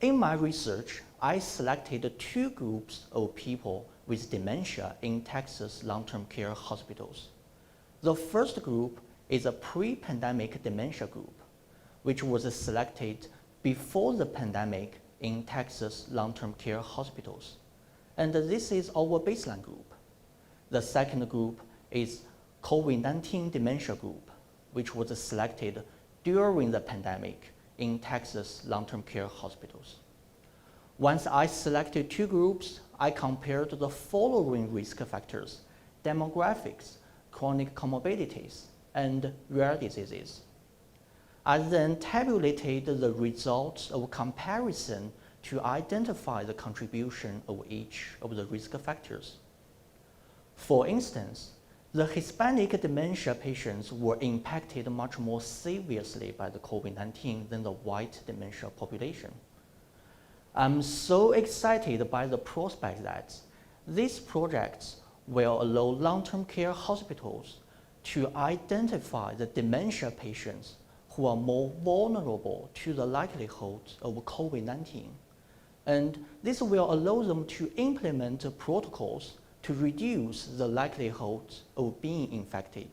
In my research, I selected two groups of people with dementia in Texas long-term care hospitals. The first group is a pre-pandemic dementia group, which was selected before the pandemic in Texas long-term care hospitals. And this is our baseline group. The second group is COVID-19 dementia group, which was selected during the pandemic in Texas long-term care hospitals. Once I selected two groups, I compared the following risk factors: demographics, chronic comorbidities, and rare diseases. I then tabulated the results of comparison to identify the contribution of each of the risk factors. For instance, the Hispanic dementia patients were impacted much more seriously by the COVID-19 than the white dementia population. I'm so excited by the prospect that these projects will allow long-term care hospitals to identify the dementia patients who are more vulnerable to the likelihood of COVID-19. And this will allow them to implement protocols to reduce the likelihood of being infected.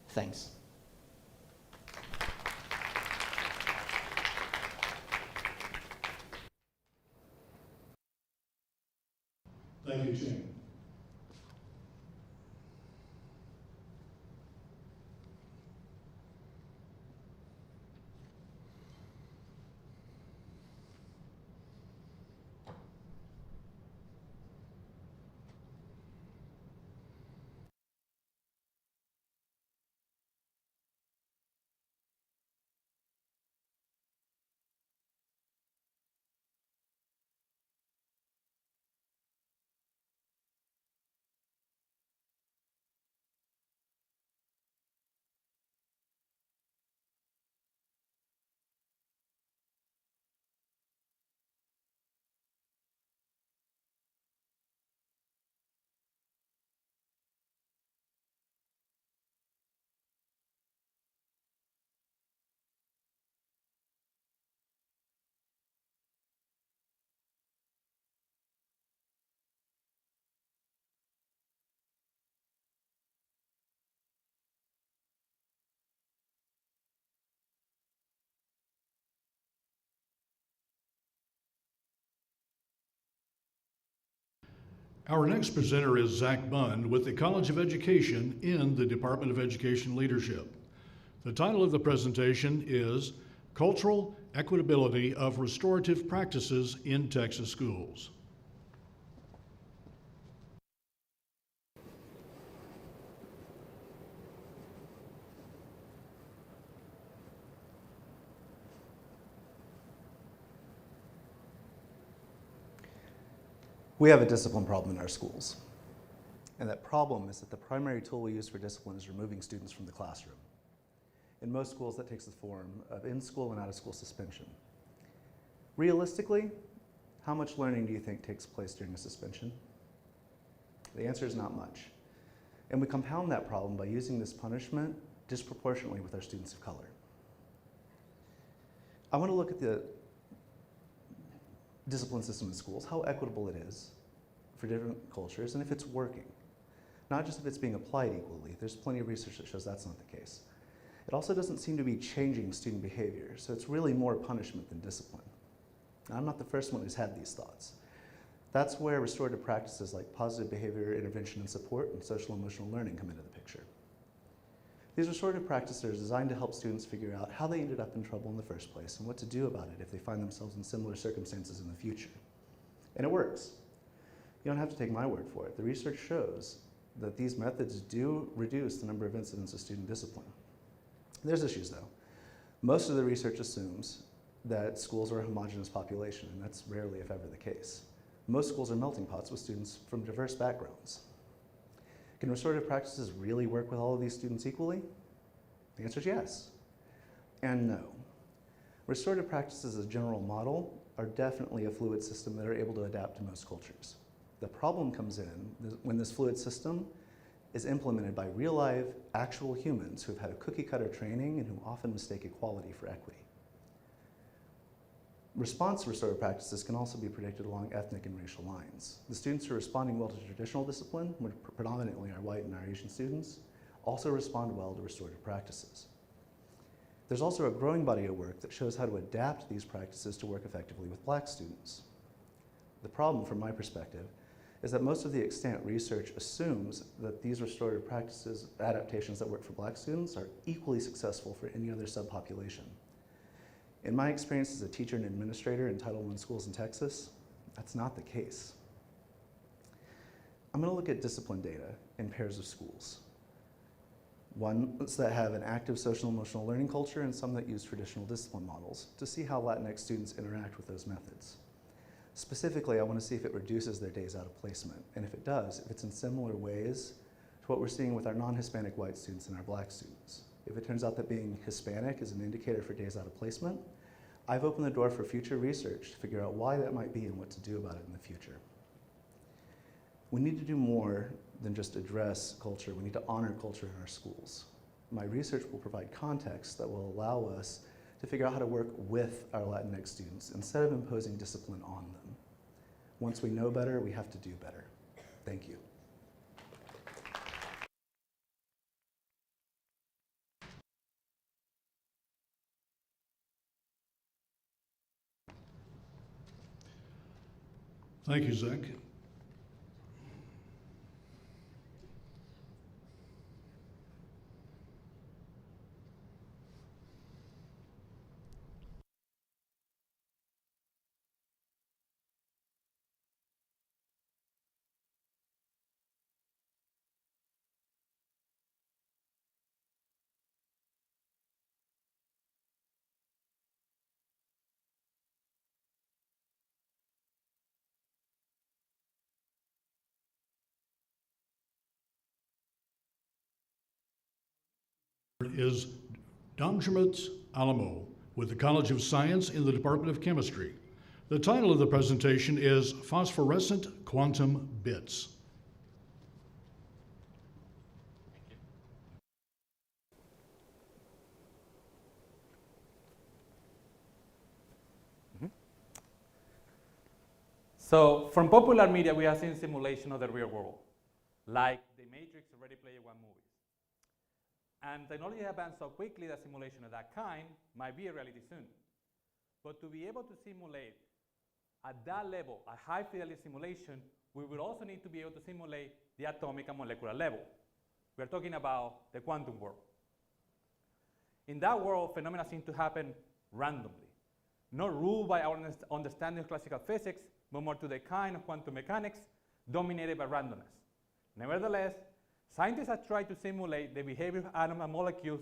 Thanks. Thank you, Ching. Our next presenter is Zach Bund with the College of Education in the Department of Education Leadership. The title of the presentation is Cultural Equitability of Restorative Practices in Texas Schools. We have a discipline problem in our schools. And that problem is that the primary tool we use for discipline is removing students from the classroom. In most schools, that takes the form of in-school and out-of-school suspension. Realistically, how much learning do you think takes place during a suspension? The answer is not much. And we compound that problem by using this punishment disproportionately with our students of color. I want to look at the discipline system in schools, how equitable it is for different cultures, and if it's working. Not just if it's being applied equally. There's plenty of research that shows that's not the case. It also doesn't seem to be changing student behavior, so it's really more punishment than discipline. Now, I'm not the first one who's had these thoughts. That's where restorative practices like positive behavior intervention and support and social emotional learning come into the picture. These restorative practices are designed to help students figure out how they ended up in trouble in the first place and what to do about it if they find themselves in similar circumstances in the future. And it works. You don't have to take my word for it. The research shows that these methods do reduce the number of incidents of student discipline. There's issues though. Most of the research assumes that schools are a homogeneous population, and that's rarely, if ever, the case. Most schools are melting pots with students from diverse backgrounds. Can restorative practices really work with all of these students equally? The answer is yes and no. Restorative practices as a general model are definitely a fluid system that are able to adapt to most cultures. The problem comes in when this fluid system is implemented by real live, actual humans who have had a cookie cutter training and who often mistake equality for equity. Response to restorative practices can also be predicted along ethnic and racial lines. The students who are responding well to traditional discipline, which predominantly are white and our Asian students, also respond well to restorative practices. There's also a growing body of work that shows how to adapt these practices to work effectively with Black students. The problem, from my perspective, is that most of the extant research assumes that these restorative practices, adaptations that work for Black students, are equally successful for any other subpopulation. In my experience as a teacher and administrator in Title I schools in Texas, that's not the case. I'm going to look at discipline data in pairs of schools. Ones that have an active social and emotional learning culture and some that use traditional discipline models to see how Latinx students interact with those methods. Specifically, I want to see if it reduces their days out of placement, and if it does, if it's in similar ways to what we're seeing with our non-Hispanic white students and our Black students. If it turns out that being Hispanic is an indicator for days out of placement, I've opened the door for future research to figure out why that might be and what to do about it in the future. We need to do more than just address culture. We need to honor culture in our schools. My research will provide context that will allow us to figure out how to work with our Latinx students instead of imposing discipline on them. Once we know better, we have to do better. Thank you. Thank you, Zach. Is Damjamat Alamo with the College of Science in the Department of Chemistry. The title of the presentation is Phosphorescent Quantum Bits. So from popular media, we have seen simulation of the real world, like The Matrix or Ready Player One movies. And technology has advanced so quickly that simulation of that kind might be a reality soon. But to be able to simulate at that level, a high fidelity simulation, we will also need to be able to simulate the atomic and molecular level. We're talking about the quantum world. In that world, phenomena seem to happen randomly, not ruled by our understanding of classical physics, but more to the kind of quantum mechanics dominated by randomness. Nevertheless, scientists have tried to simulate the behavior of atoms and molecules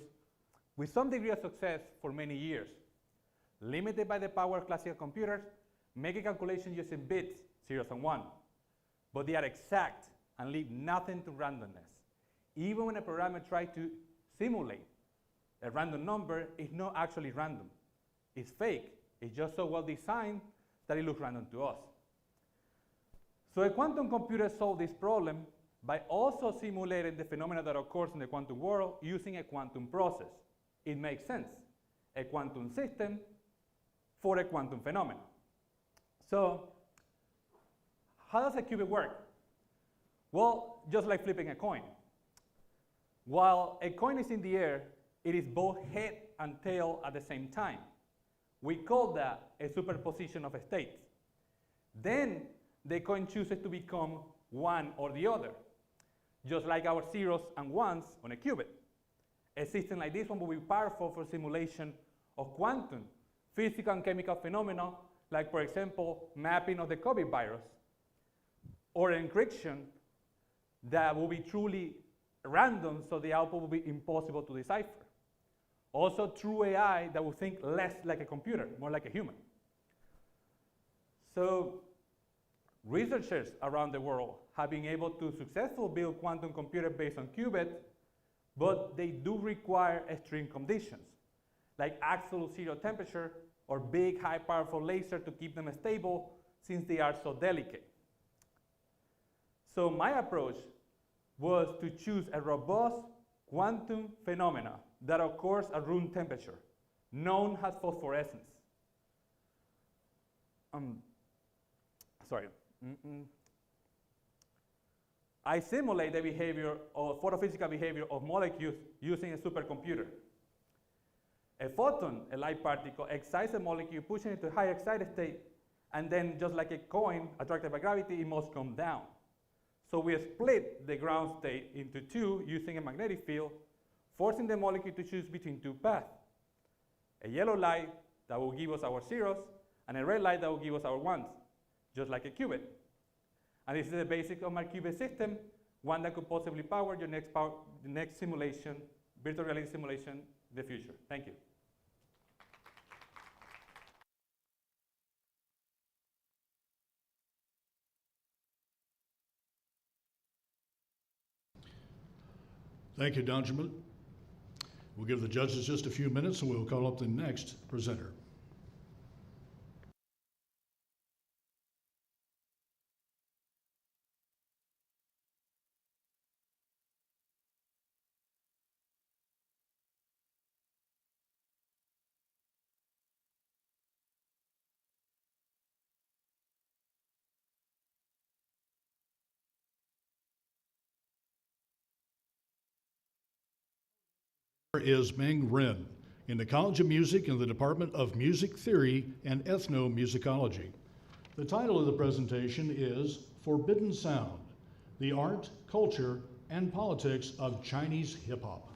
with some degree of success for many years. Limited by the power of classical computers, making calculations using bits, zeros and ones. But they are exact and leave nothing to randomness. Even when a programmer tries to simulate a random number, it's not actually random. It's fake. It's just so well designed that it looks random to us. So a quantum computer solved this problem by also simulating the phenomena that occurs in the quantum world using a quantum process. It makes sense. A quantum system for a quantum phenomenon. So how does a qubit work? Well, just like flipping a coin. While a coin is in the air, it is both head and tail at the same time. We call that a superposition of states. Then the coin chooses to become one or the other, just like our zeros and ones on a qubit. A system like this one will be powerful for simulation of quantum, physical and chemical phenomena, like, for example, mapping of the COVID virus, or encryption that will be truly random, so the output will be impossible to decipher. Also, true AI that will think less like a computer, more like a human. So researchers around the world have been able to successfully build quantum computers based on qubits, but they do require extreme conditions, like absolute zero temperature or big, high powerful laser to keep them stable, since they are so delicate. So my approach was to choose a robust quantum phenomena that occurs at room temperature, known as phosphorescence. sorry. I simulate the behavior or photophysical behavior of molecules using a supercomputer. A photon, a light particle, excites a molecule, pushing it to a high excited state, and then just like a coin attracted by gravity, it must come down. So we split the ground state into two using a magnetic field, forcing the molecule to choose between two paths. A yellow light that will give us our zeros, and a red light that will give us our ones, just like a qubit. And this is the basic of my qubit system, one that could possibly power your next simulation, virtual reality simulation in the future. Thank you. Thank you, Benjamin. We'll give the judges just a few minutes and we'll call up the next presenter. Is Meng Ren in the College of Music in the Department of Music Theory and Ethnomusicology. The title of the presentation is Forbidden Sound, the Art, Culture, and Politics of Chinese Hip Hop.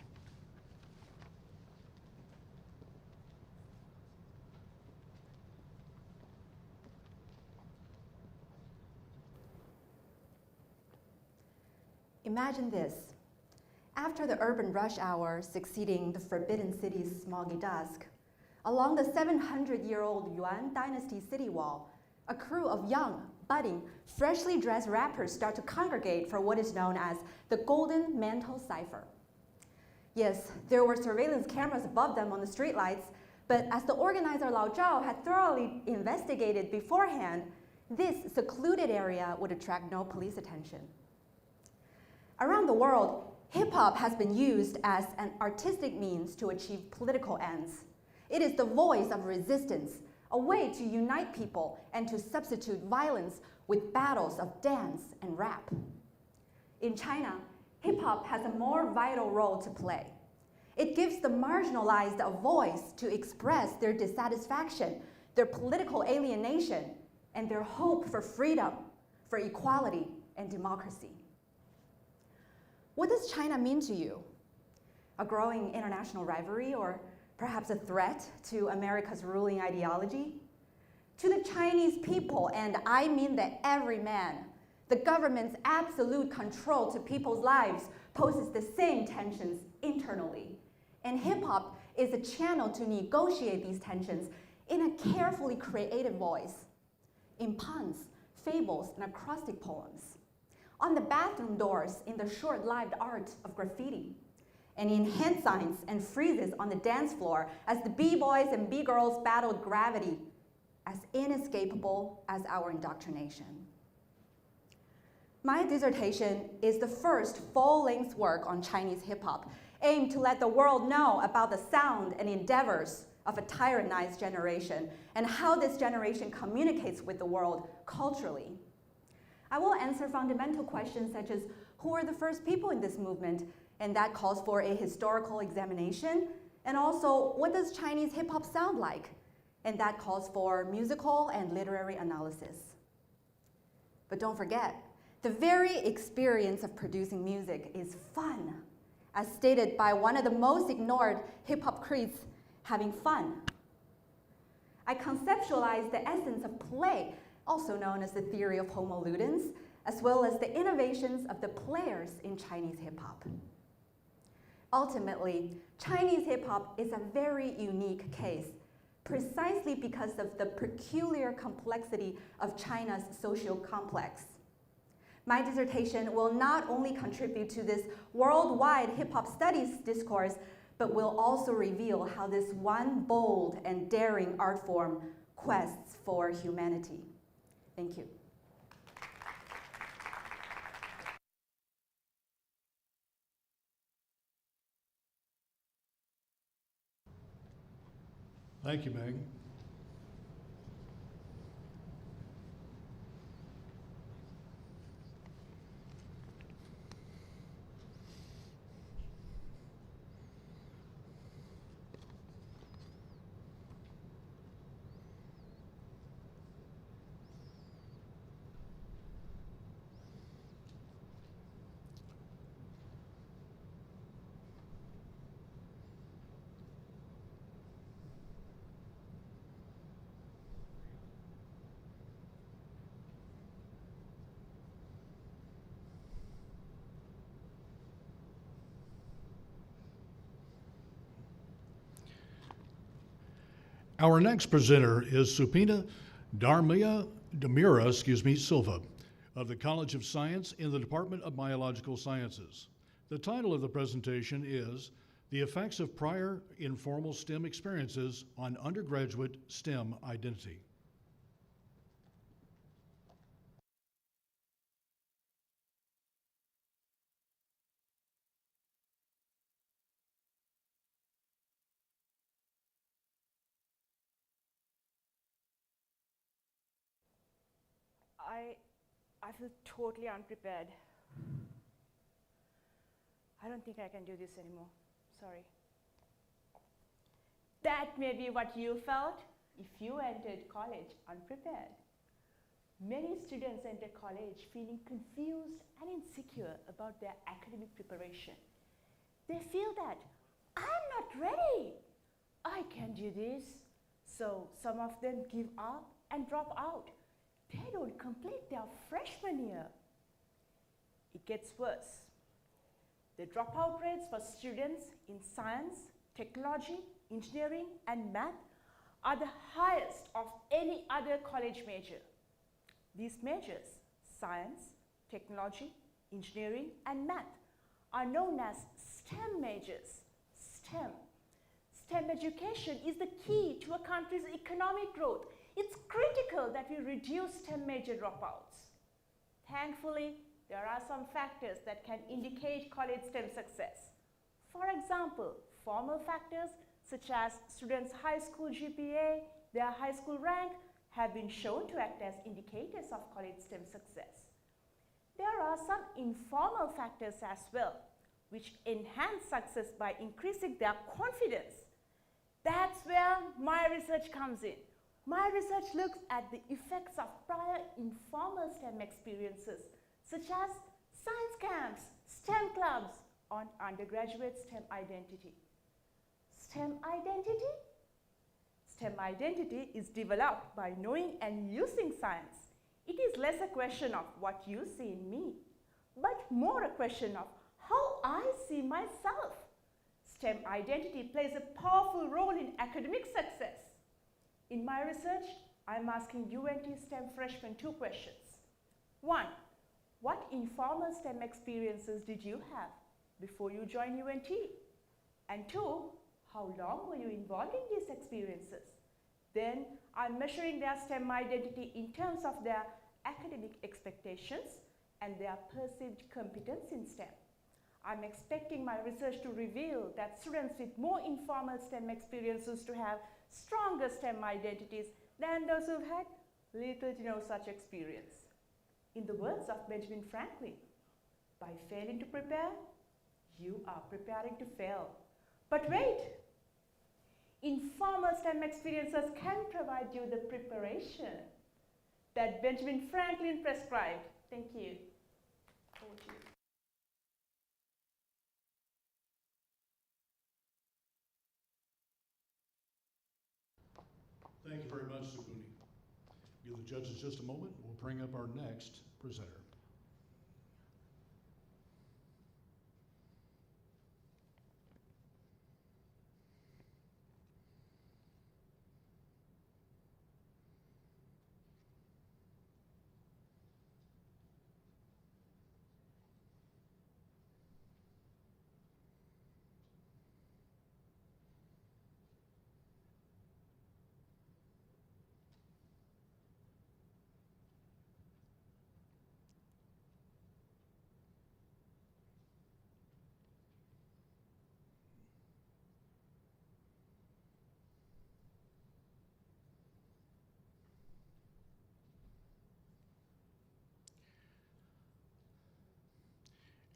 Imagine this. After the urban rush hour succeeding the Forbidden City's smoggy dusk, along the 700-year-old Yuan Dynasty city wall, a crew of young, budding, freshly dressed rappers start to congregate for what is known as the Golden Mantle Cipher. Yes, there were surveillance cameras above them on the streetlights, but as the organizer Lao Zhao had thoroughly investigated beforehand, this secluded area would attract no police attention. Around the world, hip-hop has been used as an artistic means to achieve political ends. It is the voice of resistance, a way to unite people and to substitute violence with battles of dance and rap. In China, hip-hop has a more vital role to play. It gives the marginalized a voice to express their dissatisfaction, their political alienation, and their hope for freedom, for equality and democracy. What does China mean to you? A growing international rivalry, or perhaps a threat to America's ruling ideology? To the Chinese people, and I mean the everyman, the government's absolute control to people's lives poses the same tensions internally. And hip-hop is a channel to negotiate these tensions in a carefully creative voice, in puns, fables, and acrostic poems, on the bathroom doors in the short-lived art of graffiti, and in hand signs and friezes on the dance floor as the b-boys and b-girls battled gravity, as inescapable as our indoctrination. My dissertation is the first full-length work on Chinese hip-hop, aimed to let the world know about the sound and endeavors of a tyrannized generation and how this generation communicates with the world culturally. I will answer fundamental questions such as who were the first people in this movement, and that calls for a historical examination, and also what does Chinese hip-hop sound like, and that calls for musical and literary analysis. But don't forget, the very experience of producing music is fun, as stated by one of the most ignored hip-hop creeds, having fun. I conceptualize the essence of play, also known as the theory of homo ludens, as well as the innovations of the players in Chinese hip-hop. Ultimately, Chinese hip-hop is a very unique case, precisely because of the peculiar complexity of China's social complex. My dissertation will not only contribute to this worldwide hip-hop studies discourse, but will also reveal how this one bold and daring art form quests for humanity. Thank you. Thank you, Meg. Our next presenter is Supina Damira Silva of the College of Science in the Department of Biological Sciences. The title of the presentation is The Effects of Prior Informal STEM Experiences on Undergraduate STEM Identity. I feel totally unprepared. I don't think I can do this anymore. Sorry. That may be what you felt if you entered college unprepared. Many students enter college feeling confused and insecure about their academic preparation. They feel that, I'm not ready. I can't do this. So some of them give up and drop out. They don't complete their freshman year. It gets worse. The dropout rates for students in science, technology, engineering, and math are the highest of any other college major. These majors, science, technology, engineering, and math, are known as STEM majors. STEM. STEM education is the key to a country's economic growth. It's critical that we reduce STEM major dropouts. Thankfully, there are some factors that can indicate college STEM success. For example, formal factors such as students' high school GPA, their high school rank, have been shown to act as indicators of college STEM success. There are some informal factors as well, which enhance success by increasing their confidence. That's where my research comes in. My research looks at the effects of prior informal STEM experiences, such as science camps, STEM clubs, on undergraduate STEM identity. STEM identity? STEM identity is developed by knowing and using science. It is less a question of what you see in me, but more a question of how I see myself. STEM identity plays a powerful role in academic success. In my research, I'm asking UNT STEM freshmen 2 questions. 1, what informal STEM experiences did you have before you joined UNT? And 2, how long were you involved in these experiences? Then I'm measuring their STEM identity in terms of their academic expectations and their perceived competence in STEM. I'm expecting my research to reveal that students with more informal STEM experiences to have stronger STEM identities than those who've had little to no such experience. In the words of Benjamin Franklin, by failing to prepare, you are preparing to fail. But wait, informal STEM experiences can provide you the preparation that Benjamin Franklin prescribed. Thank you. Over to you. Thank you very much, Supuni. Give the judges just a moment. We'll bring up our next presenter.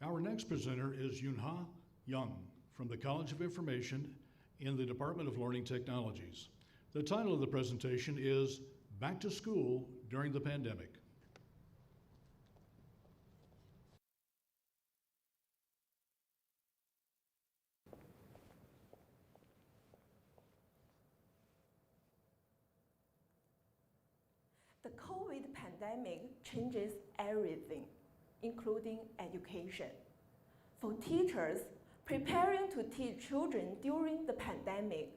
Our next presenter is Yunha Young from the College of Information in the Department of Learning Technologies. The title of the presentation is Back to School During the Pandemic. The COVID pandemic changes everything, including education. For teachers, preparing to teach children during the pandemic,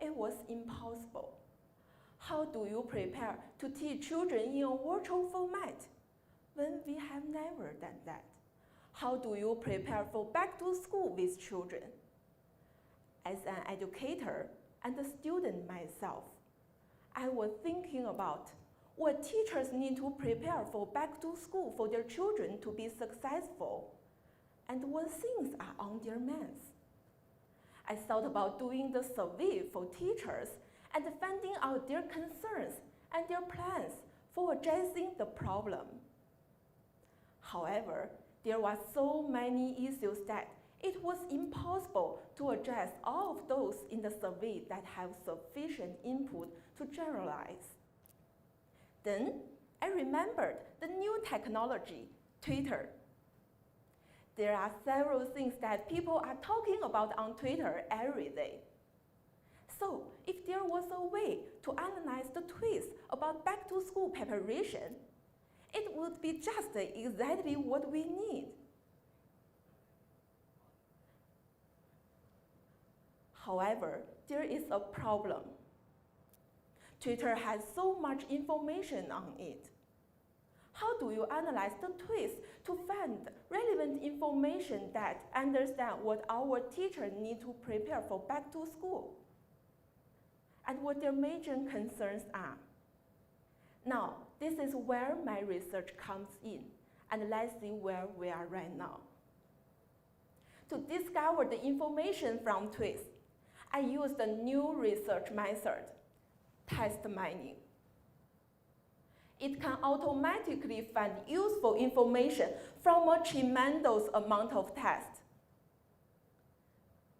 it was impossible. How do you prepare to teach children in a virtual format when we have never done that? How do you prepare for back to school with children? As an educator and a student myself, I was thinking about what teachers need to prepare for back to school for their children to be successful, and what things are on their minds. I thought about doing the survey for teachers and finding out their concerns and their plans for addressing the problem. However, there were so many issues that it was impossible to address all of those in the survey that have sufficient input to generalize. Then I remembered the new technology, Twitter. There are several things that people are talking about on Twitter every day. So if there was a way to analyze the tweets about back-to-school preparation, it would be just exactly what we need. However, there is a problem. Twitter has so much information on it. How do you analyze the tweets to find relevant information that understand what our teachers need to prepare for back to school and what their major concerns are? Now, this is where my research comes in, and let's see where we are right now. To discover the information from tweets, I used a new research method, text mining. It can automatically find useful information from a tremendous amount of text.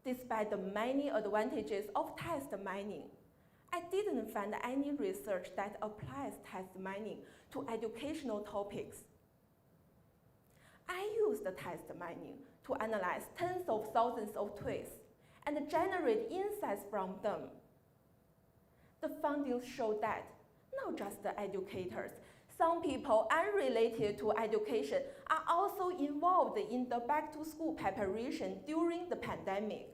Despite the many advantages of text mining, I didn't find any research that applies text mining to educational topics. I used text mining to analyze tens of thousands of tweets and generate insights from them. The findings show that not just the educators, some people unrelated to education are also involved in the back-to-school preparation during the pandemic.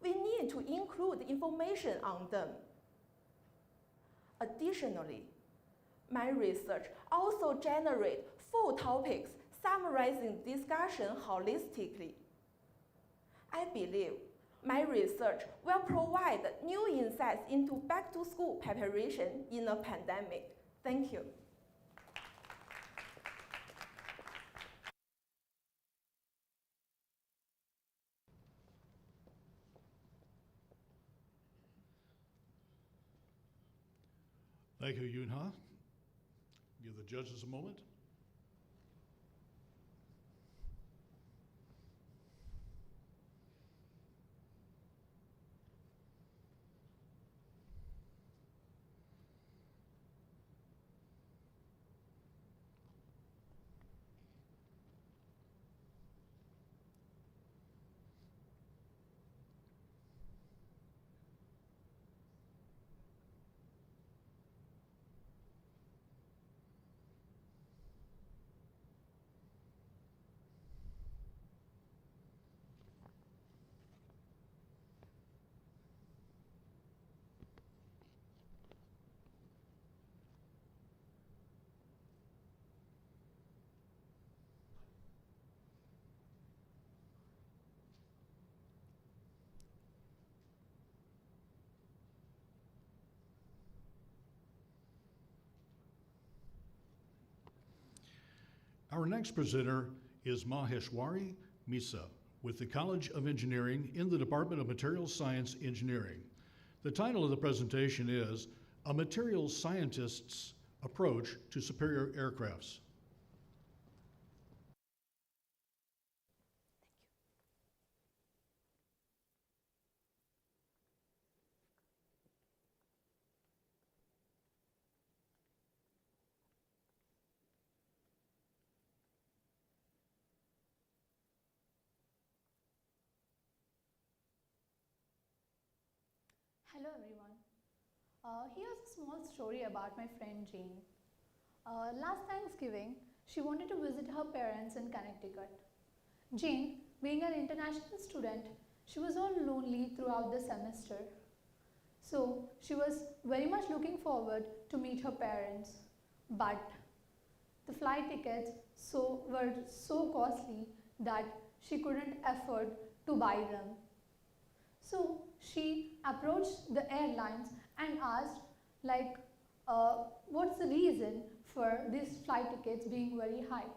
We need to include information on them. Additionally, my research also generates 4 topics summarizing discussion holistically. I believe my research will provide new insights into back-to-school preparation in a pandemic. Thank you. Thank you, Yunha. Give the judges a moment. Our next presenter is Maheshwari Misa with the College of Engineering in the Department of Materials Science Engineering. The title of the presentation is A Materials Scientist's Approach to Superior Aircrafts. Hello everyone. Here's a small story about my friend Jane. Last Thanksgiving, she wanted to visit her parents in Connecticut. Jane, being an international student, she was all lonely throughout the semester. So she was very much looking forward to meet her parents. But the flight tickets were so costly that she couldn't afford to buy them. So she approached the airlines and asked, like, what's the reason for these flight tickets being very high?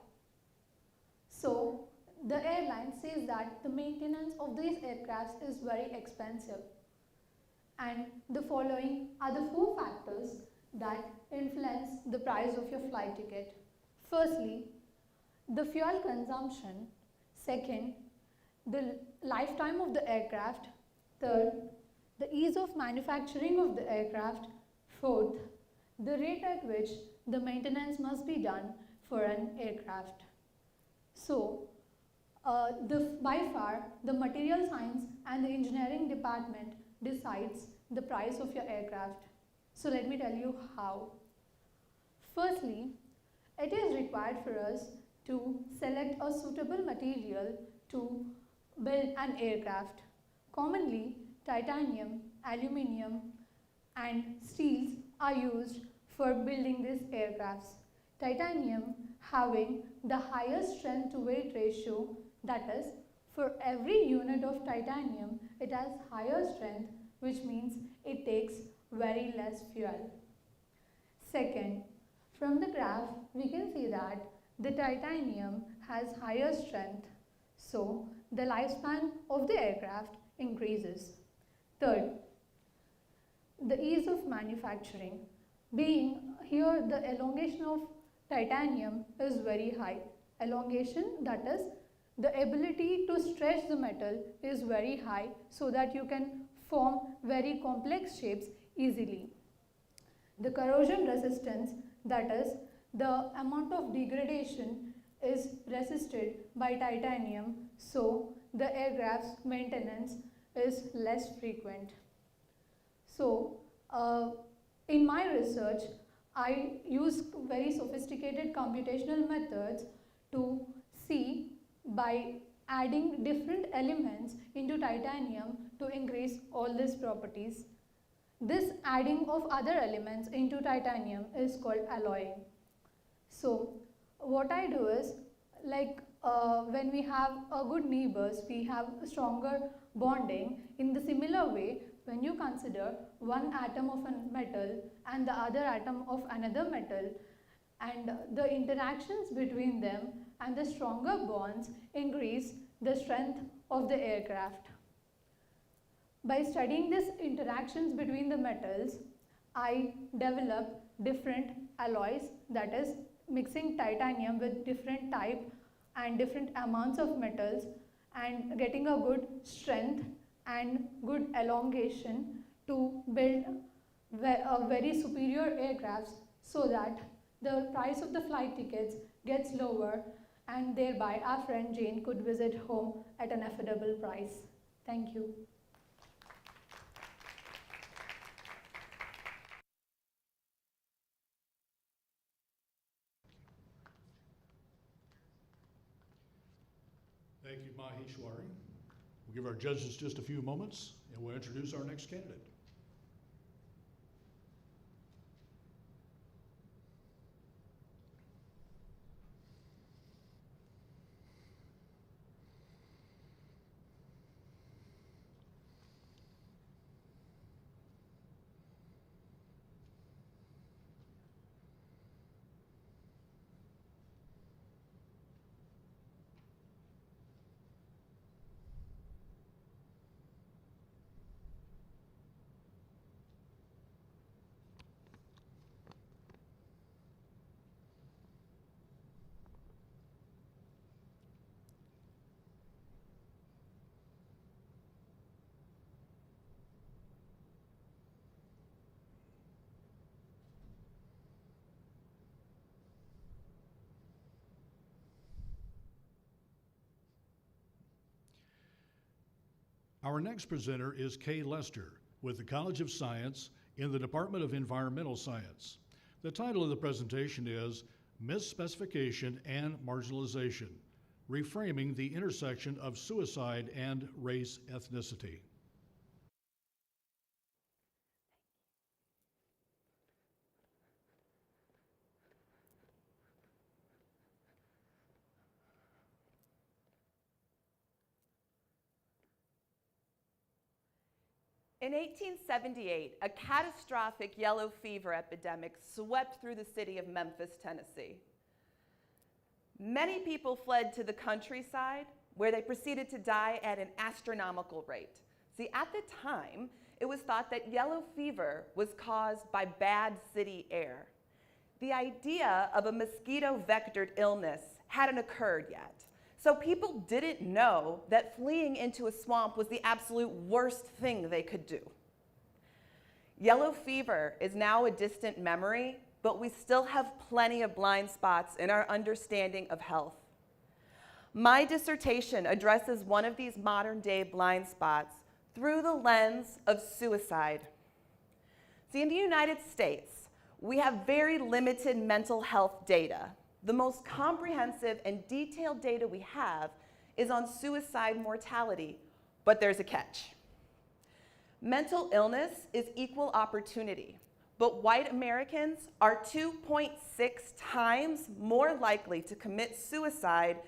So the airline says that the maintenance of these aircrafts is very expensive. And the following are the 4 factors that influence the price of your flight ticket. Firstly, the fuel consumption. Second, the lifetime of the aircraft. Third, the ease of manufacturing of the aircraft. Fourth, the rate at which the maintenance must be done for an aircraft. So, by far, the material science and the engineering department decides the price of your aircraft. So let me tell you how. Firstly, it is required for us to select a suitable material to build an aircraft. Commonly, titanium, aluminium, and steels are used for building these aircrafts. Titanium having the highest strength to weight ratio, that is, for every unit of titanium, it has higher strength, which means it takes very less fuel. Second, from the graph, we can see that the titanium has higher strength, so the lifespan of the aircraft increases. Third, the ease of manufacturing. Being here, the elongation of titanium is very high. Elongation, that is, the ability to stretch the metal is very high so that you can form very complex shapes easily. The corrosion resistance, that is, the amount of degradation is resisted by titanium, so the aircraft's maintenance is less frequent. So, in my research, I use very sophisticated computational methods to see by adding different elements into titanium to increase all these properties. This adding of other elements into titanium is called alloying. So what I do is, like when we have good neighbors, we have stronger bonding. In the similar way, when you consider one atom of a metal and the other atom of another metal, and the interactions between them and the stronger bonds increase the strength of the aircraft. By studying these interactions between the metals, I develop different alloys, that is, mixing titanium with different type and different amounts of metals and getting a good strength and good elongation to build a very superior aircrafts, so that the price of the flight tickets gets lower, and thereby our friend Jane could visit home at an affordable price. Thank you. Thank you, Maheshwari. We'll give our judges just a few moments, and we'll introduce our next candidate. Our next presenter is Kay Lester with the College of Science in the Department of Environmental Science. The title of the presentation is Misspecification and Marginalization, Reframing the Intersection of Suicide and Race Ethnicity. In 1878, a catastrophic yellow fever epidemic swept through the city of Memphis, Tennessee. Many people fled to the countryside, where they proceeded to die at an astronomical rate. See, at the time, it was thought that yellow fever was caused by bad city air. The idea of a mosquito-vectored illness hadn't occurred yet. So people didn't know that fleeing into a swamp was the absolute worst thing they could do. Yellow fever is now a distant memory, but we still have plenty of blind spots in our understanding of health. My dissertation addresses one of these modern-day blind spots through the lens of suicide. See, in the United States, we have very limited mental health data. The most comprehensive and detailed data we have is on suicide mortality, but there's a catch. Mental illness is equal opportunity, but white Americans are 2.6 times more likely to commit suicide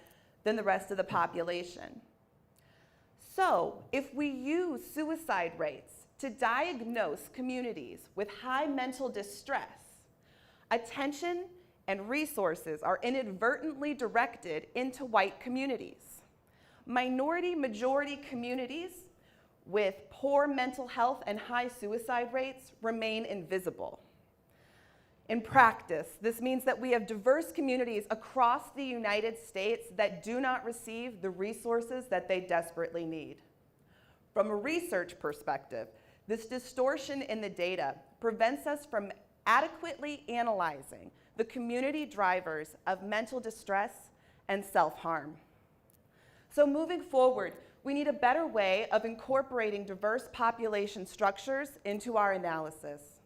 than the rest of the population. So, if we use suicide rates to diagnose communities with high mental distress, attention and resources are inadvertently directed into white communities. Minority-majority communities with poor mental health and high suicide rates remain invisible. In practice, this means that we have diverse communities across the United States that do not receive the resources that they desperately need. From a research perspective, this distortion in the data prevents us from adequately analyzing the community drivers of mental distress and self-harm. So moving forward, we need a better way of incorporating diverse population structures into our analysis.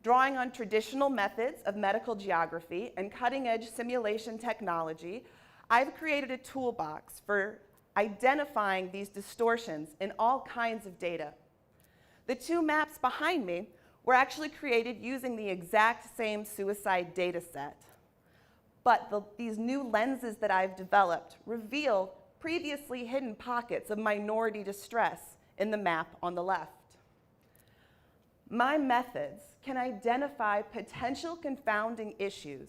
Drawing on traditional methods of medical geography and cutting-edge simulation technology, I've created a toolbox for identifying these distortions in all kinds of data. The two maps behind me were actually created using the exact same suicide data set. But these new lenses that I've developed reveal previously hidden pockets of minority distress in the map on the left. My methods can identify potential confounding issues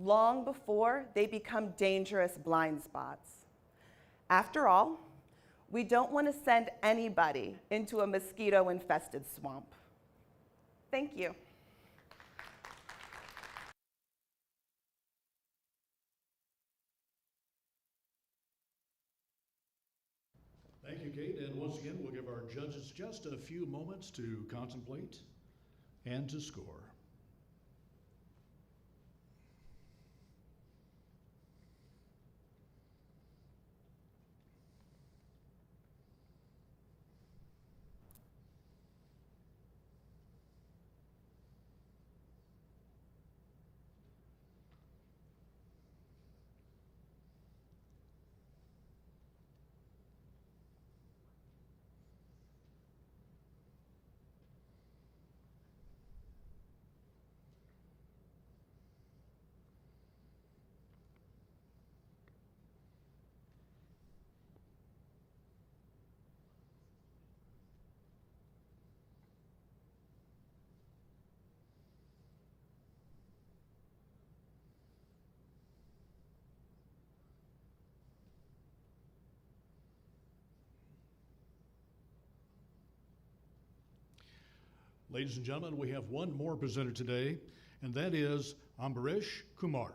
long before they become dangerous blind spots. After all, we don't want to send anybody into a mosquito-infested swamp. Thank you. Thank you, Kate. And once again, we'll give our judges just a few moments to contemplate and to score. Ladies and gentlemen, we have one more presenter today, and that is Ambarish Kumar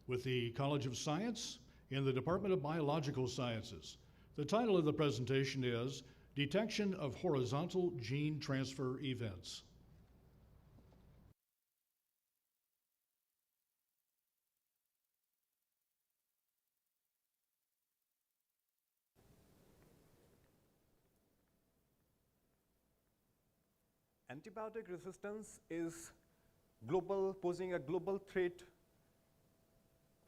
with the College of Science in the Department of Biological Sciences. The title of the presentation is Detection of Horizontal Gene Transfer Events. Antibiotic resistance is global, posing a global threat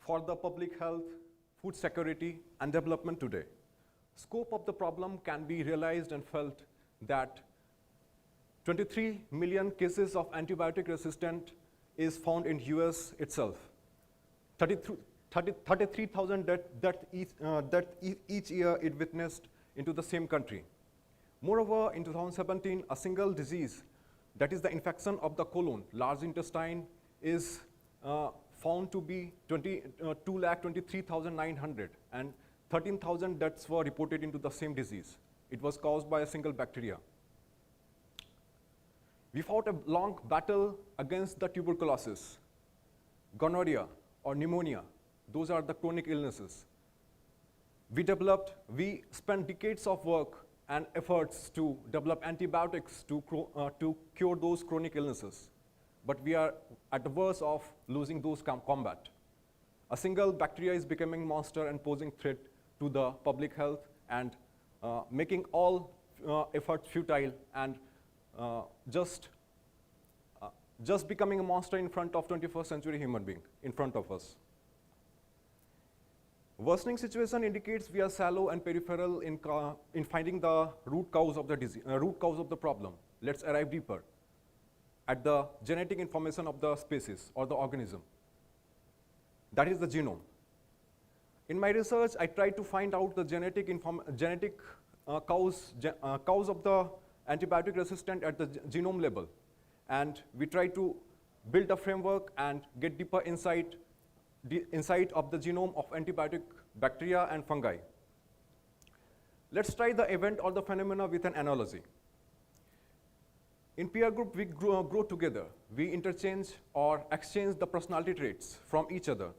for the public health, food security, and development today. Scope of the problem can be realized and felt that 23 million cases of antibiotic resistant is found in US itself. 33,000 deaths each year it witnessed into the same country. Moreover, in 2017, a single disease, that is the infection of the colon, large intestine, is found to be 2,23,900, and 13,000 deaths were reported into the same disease. It was caused by a single bacteria. We fought a long battle against the tuberculosis, gonorrhea, or pneumonia. Those are the chronic illnesses. We spent decades of work and efforts to develop antibiotics to cure those chronic illnesses. But we are at the worst of losing those combat. A single bacteria is becoming monster and posing threat to the public health and making all efforts futile and just becoming a monster in front of 21st century human being in front of us. Worsening situation indicates we are shallow and peripheral in finding the root cause of the disease, root cause of the problem. Let's arrive deeper at the genetic information of the species or the organism. That is the genome. In my research, I tried to find out the genetic cause of the antibiotic resistant at the genome level. And we tried to build a framework and get deeper insight of the genome of antibiotic bacteria and fungi. Let's try the event or the phenomena with an analogy. In peer group, we grow together. We interchange or exchange the personality traits from each other.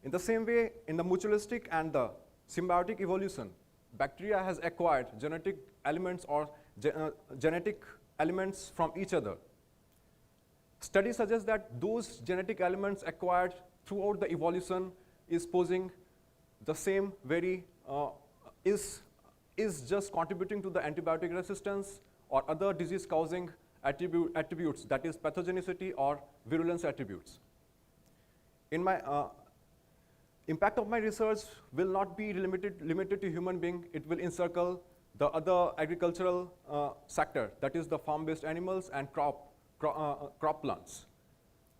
In the same way, in the mutualistic and the symbiotic evolution, bacteria has acquired genetic elements or genetic elements from each other. Studies suggest that those genetic elements acquired throughout the evolution is posing the same is just contributing to the antibiotic resistance or other disease-causing attributes, that is pathogenicity or virulence attributes. In my impact of my research will not be limited to human being. It will encircle the other agricultural sector, that is the farm-based animals and crop plants.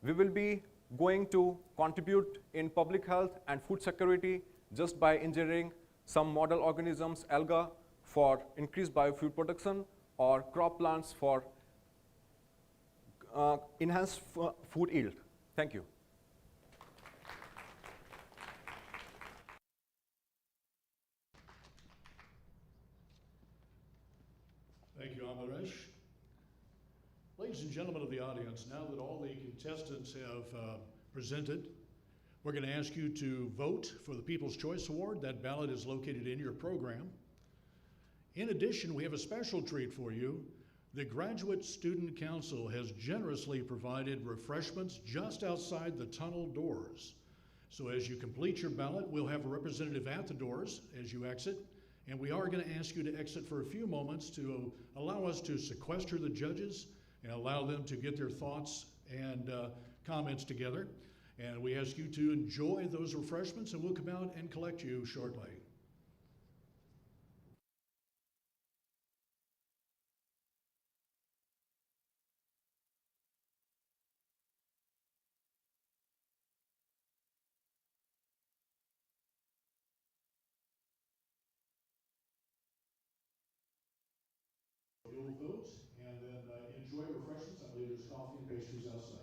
We will be going to contribute in public health and food security just by engineering some model organisms, alga, for increased biofuel production, or crop plants for enhanced food yield. Thank you. Thank you, Amaresh. Ladies and gentlemen of the audience, now that all the contestants have presented, we're going to ask you to vote for the People's Choice Award. That ballot is located in your program. In addition, we have a special treat for you. The Graduate Student Council has generously provided refreshments just outside the tunnel doors. So as you complete your ballot, we'll have a representative at the doors as you exit. And we are going to ask you to exit for a few moments to allow us to sequester the judges and allow them to get their thoughts and comments together. And we ask you to enjoy those refreshments, and we'll come out and collect you shortly. You'll vote and then enjoy refreshments. I believe there's coffee and pastries outside.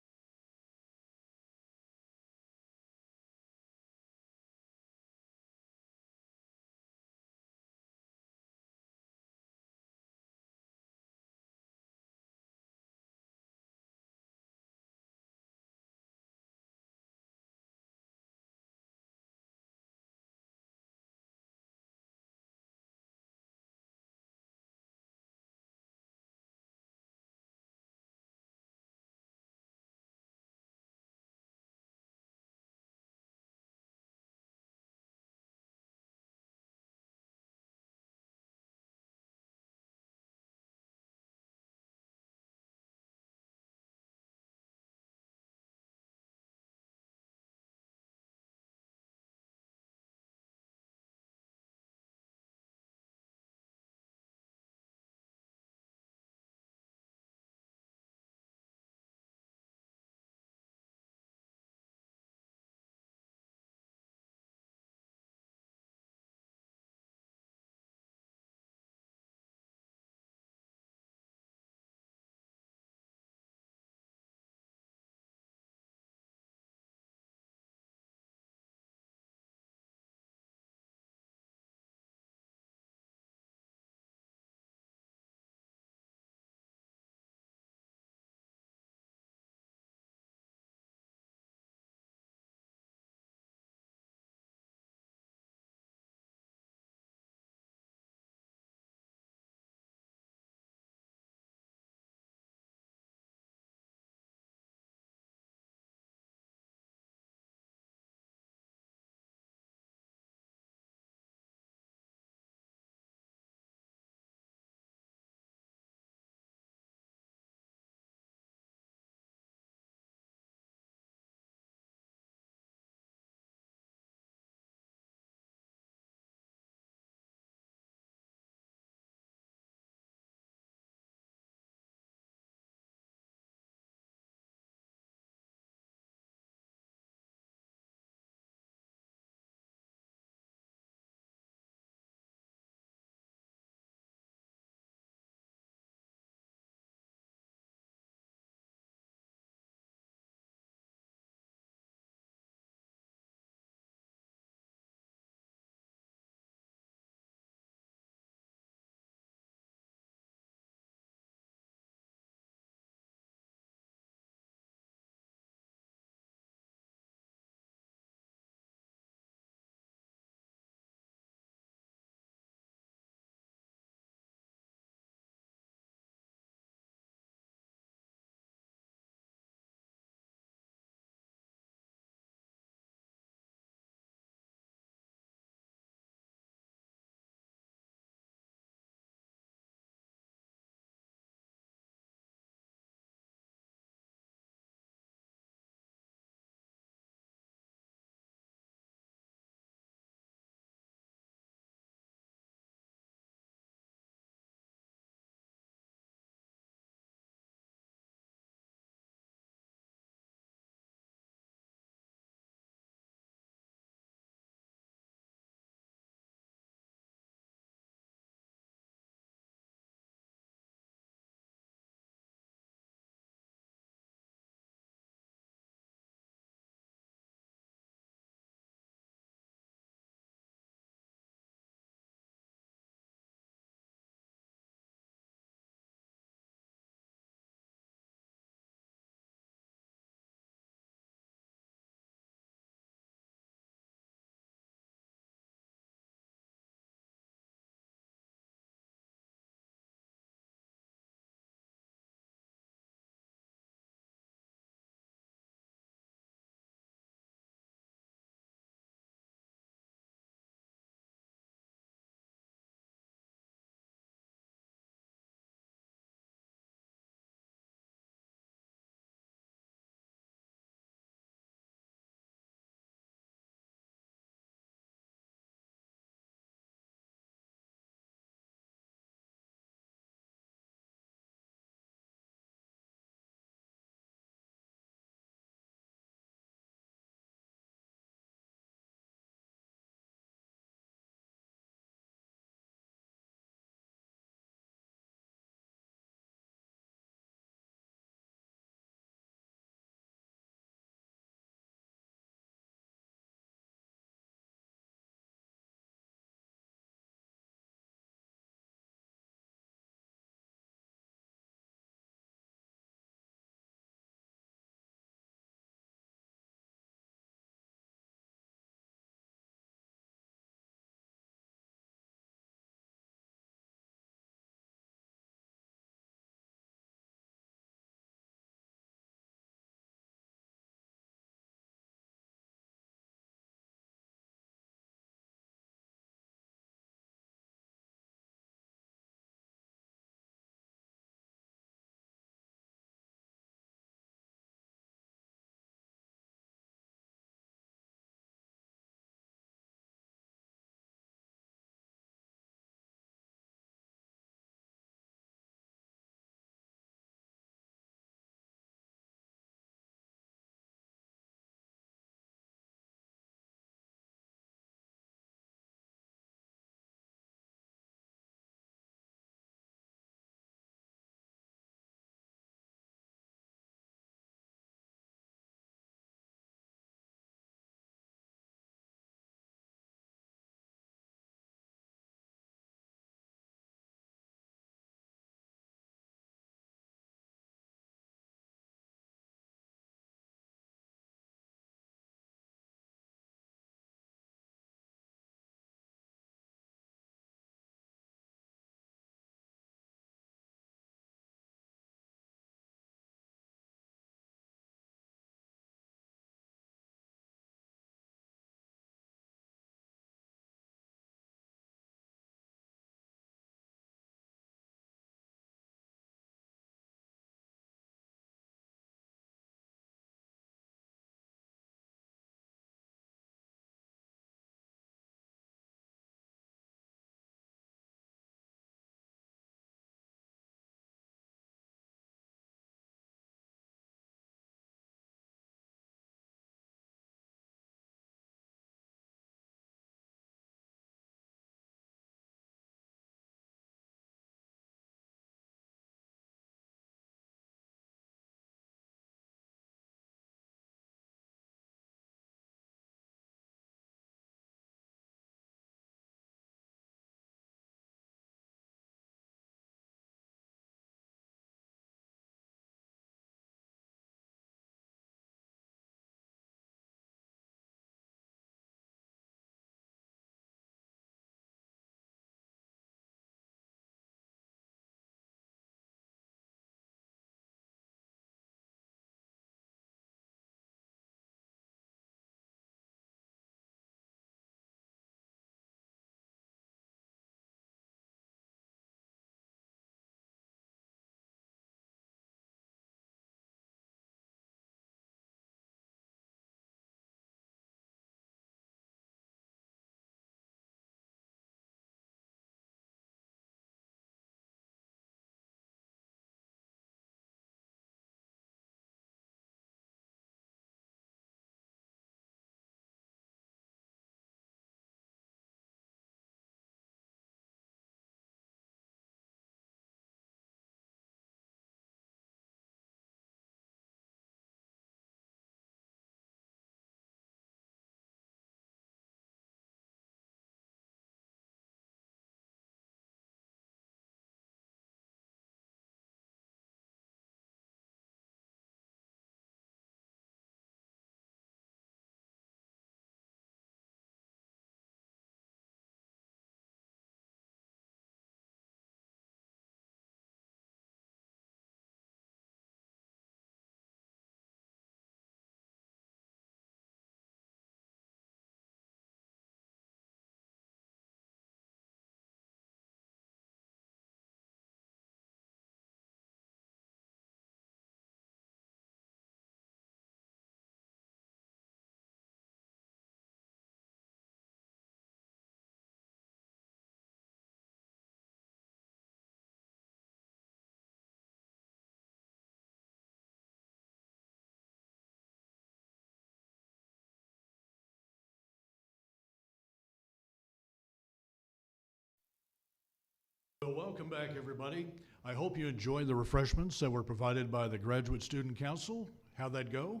Welcome back, everybody. I hope you enjoyed the refreshments that were provided by the Graduate Student Council. How'd that go?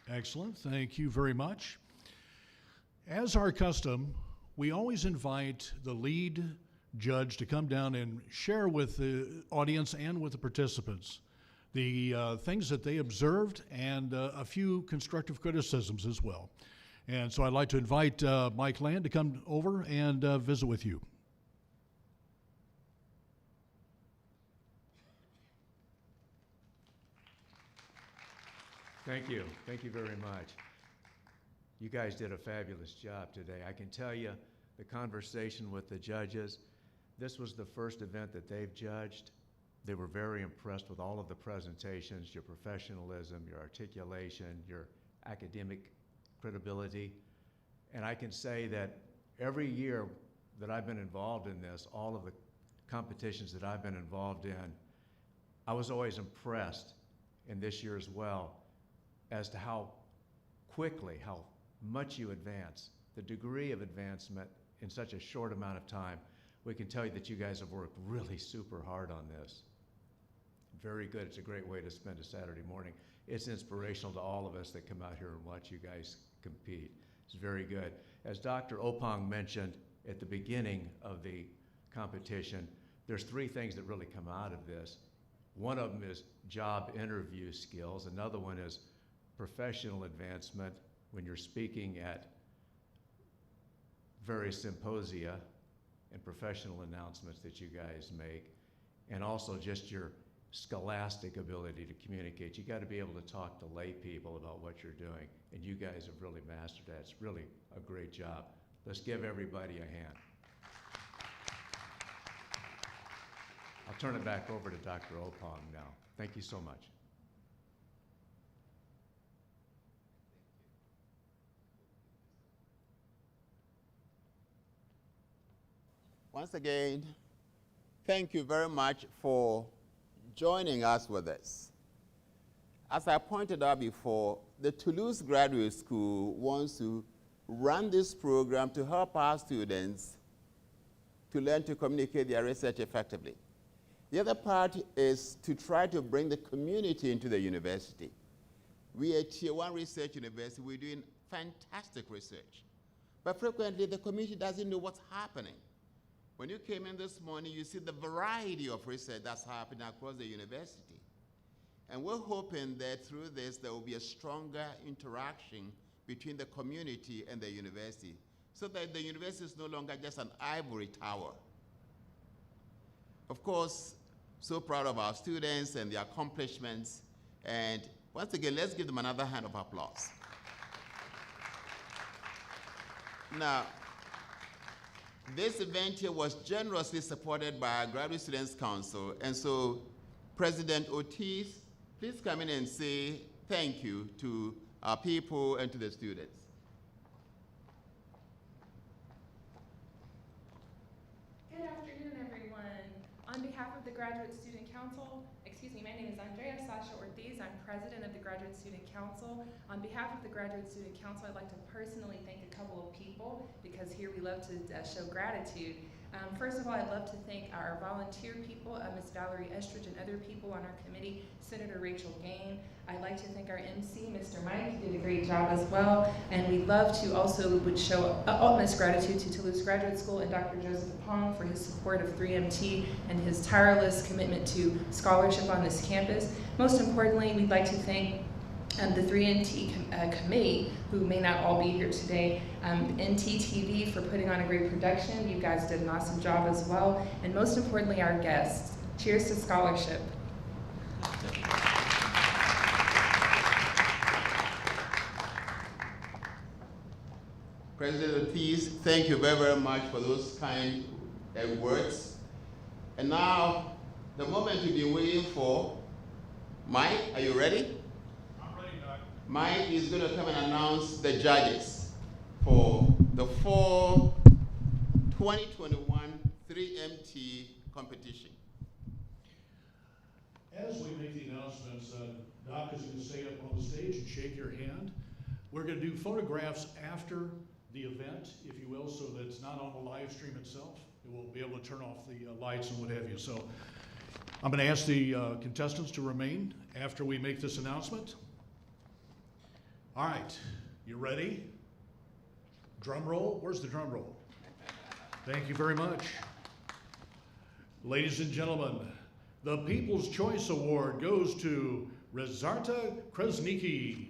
Excellent, thank you very much. As our custom, we always invite the lead judge to come down and share with the audience and with the participants the things that they observed and a few constructive criticisms as well. And so I'd like to invite Mike Land to come over and visit with you. Thank you. Thank you very much. You guys did a fabulous job today. I can tell you the conversation with the judges, this was the first event that they've judged. They were very impressed with all of the presentations, your professionalism, your articulation, your academic credibility. And I can say that every year that I've been involved in this, all of the competitions that I've been involved in, I was always impressed, in this year as well, as to how quickly, how much you advance, the degree of advancement in such a short amount of time. We can tell you that you guys have worked really super hard on this. Very good. It's a great way to spend a Saturday morning. It's inspirational to all of us that come out here and watch you guys compete. It's very good. As Dr. Opong mentioned at the beginning of the competition, there's three things that really come out of this. One of them is job interview skills. Another one is professional advancement when you're speaking at various symposia and professional announcements that you guys make, and also just your scholastic ability to communicate. You got to be able to talk to lay people about what you're doing, and you guys have really mastered that. It's really a great job. Let's give everybody a hand. I'll turn it back over to Dr. Opong now. Thank you so much. Once again, thank you very much for joining us with this. As I pointed out before, the Toulouse Graduate School wants to run this program to help our students to learn to communicate their research effectively. The other part is to try to bring the community into the university. We are a Tier 1 research university. We're doing fantastic research. But frequently, the community doesn't know what's happening. When you came in this morning, you see the variety of research that's happening across the university. And we're hoping that through this, there will be a stronger interaction between the community and the university, so that the university is no longer just an ivory tower. Of course, so proud of our students and their accomplishments. And once again, let's give them another hand of applause. Now, this event here was generously supported by our Graduate Students Council, and so President Ortiz, please come in and say thank you to our people and to the students. Good afternoon, everyone. On behalf of the Graduate Student Council, my name is Andrea Sasha Ortiz. I'm president of the Graduate Student Council. On behalf of the Graduate Student Council, I'd like to personally thank a couple of people, because here we love to show gratitude. First of all, I'd love to thank our volunteer people, Ms. Valerie Estridge, and other people on our committee, Senator Rachel Gain. I'd like to thank our MC, Mr. Mike, who did a great job as well. And we'd love to also show utmost gratitude to Toulouse Graduate School and Dr. Joseph Pong for his support of 3MT and his tireless commitment to scholarship on this campus. Most importantly, we'd like to thank the 3MT committee, who may not all be here today, NTTV for putting on a great production. You guys did an awesome job as well. And most importantly, our guests. Cheers to scholarship. President Ortiz, thank you very, very much for those kind words. And now, the moment you've been waiting for. Mike, are you ready? I'm ready, Doc. Mike is going to come and announce the judges for the fall 2021 3MT competition. As we make the announcements, Doc is going to stay up on the stage and shake your hand. We're going to do photographs after the event, if you will, so that it's not on the live stream itself. we'll be able to turn off the lights and what have you. So I'm going to ask the contestants to remain after we make this announcement. All right, you ready? Drum roll? Where's the drum roll? Thank you very much. Ladies and gentlemen, the People's Choice Award goes to Rezarta Krasniki.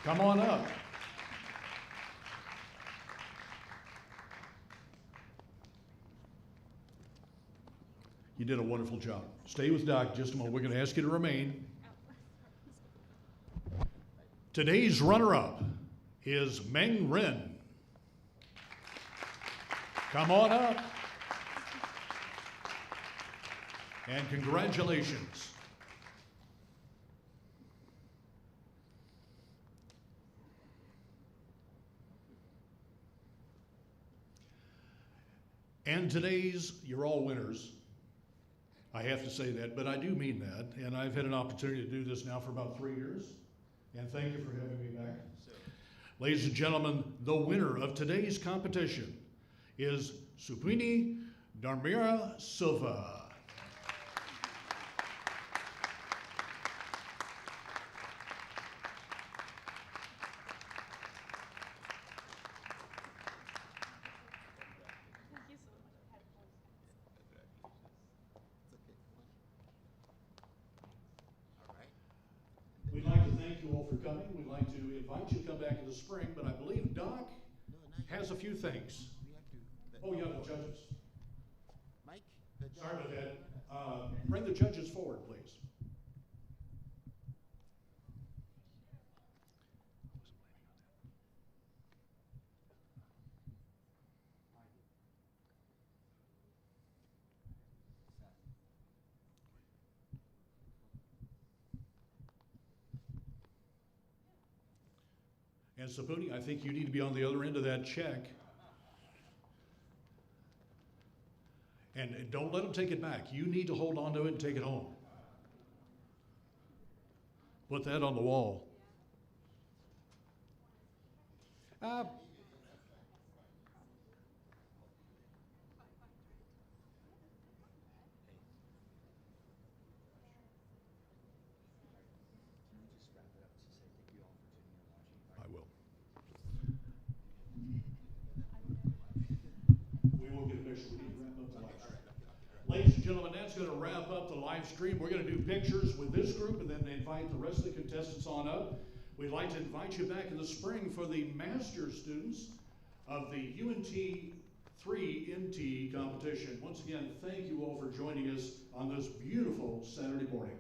Come on up. You did a wonderful job. Stay with Doc just a moment. We're going to ask you to remain. Today's runner-up is Meng Ren. Come on up. And congratulations. And today's, you're all winners. I have to say that, but I do mean that. And I've had an opportunity to do this now for about 3 years. And thank you for having me back. Ladies and gentlemen, the winner of today's competition is Supini Darmira Silva. We'd like to thank you all for coming. We'd like to invite you to come back in the spring, but I believe Doc has a few things. Oh, yeah, the judges. Mike? Sorry about that. Bring the judges forward, please. And Sapuni, I think you need to be on the other end of that check. And don't let them take it back. You need to hold on to it and take it home. Put that on the wall. I will. We will get a picture. We need to wrap up the live stream. Ladies and gentlemen, that's going to wrap up the live stream. We're going to do pictures with this group and then invite the rest of the contestants on up. We'd like to invite you back in the spring for the master's students of the UNT 3MT competition. Once again, thank you all for joining us on this beautiful Saturday morning.